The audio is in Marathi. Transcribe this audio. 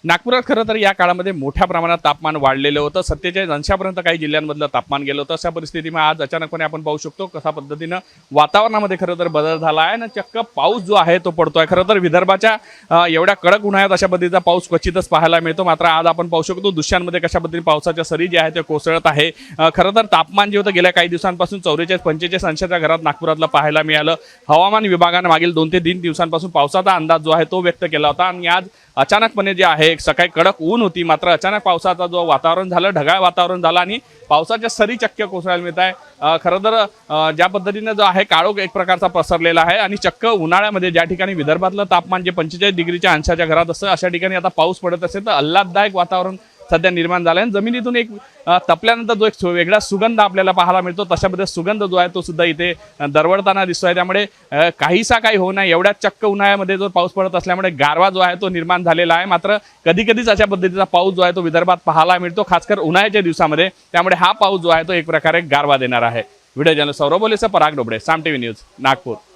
नागपुरात खरं तर या काळामध्ये मोठ्या प्रमाणात तापमान वाढलेलं होतं. 47 अंशापर्यंत काही जिल्ह्यांमधलं तापमान गेलं होतं. अशा परिस्थितीमध्ये आज अचानकपणे आपण पाहू शकतो कशा पद्धतीनं वातावरणामध्ये खरं तर बदल झाला आहे आणि चक्क पाऊस जो आहे तो पडतोय. खरं तर विदर्भाच्या एवढ्या कडक उन्हाळ्यात अशा पद्धतीचा पाऊस क्वचितच पाहायला मिळतो. मात्र आज आपण पाहू शकतो दृश्यांमध्ये कशा पद्धतीने पावसाच्या सरी जे आहे ते कोसळत आहे. खरं तर तापमान जे होतं गेल्या काही दिवसांपासून 44-45 अंशाच्या घरात नागपुरातलं पाहायला मिळालं. हवामान विभागानं मागील 2 ते 3 दिवसांपासून पावसाचा अंदाज जो आहे तो व्यक्त केला होता आणि आज अचानकपणे जे आहे सकाळी कडक ऊन होती, मात्र अचानक पावसाचा जो वातावरण झालं, ढगाळ वातावरण झालं आणि पावसाच्या सरी चक्क कोसळायला मिळत आहे. खरं तर ज्या पद्धतीने जो आहे काळोख एक प्रकारचा पसरलेला आहे आणि चक्क उन्हाळ्यामध्ये ज्या ठिकाणी विदर्भातलं तापमान जे 45 डिग्रीच्या अंशाच्या घरात असतं अशा ठिकाणी आता पाऊस पडत असेल तर आल्हाददायक वातावरण सध्या निर्माण झालं आहे. जमिनीतून एक तपल्यानंतर जो एक वेगळा सुगंध आपल्याला पाहायला मिळतो तशा पद्धतीने सुगंध जो आहे तो सुद्धा इथे दरवळताना दिसतोय. त्यामुळे काहीसा काही होऊ नये एवढ्या चक्क उन्हाळ्यामध्ये जो पाऊस पडत असल्यामुळे गारवा जो आहे तो निर्माण झालेला आहे. मात्र कधी कधीच अशा पद्धतीचा पाऊस जो आहे तो विदर्भात पाहायला मिळतो, खासकर उन्हाळ्याच्या दिवसामध्ये. त्यामुळे हा पाऊस जो आहे तो एक प्रकारे गारवा देणार आहे. व्हिडिओ जर्नलिस्ट सौरभ बोलेसह पराग डोबळे, साम टीव्ही न्यूज, नागपूर.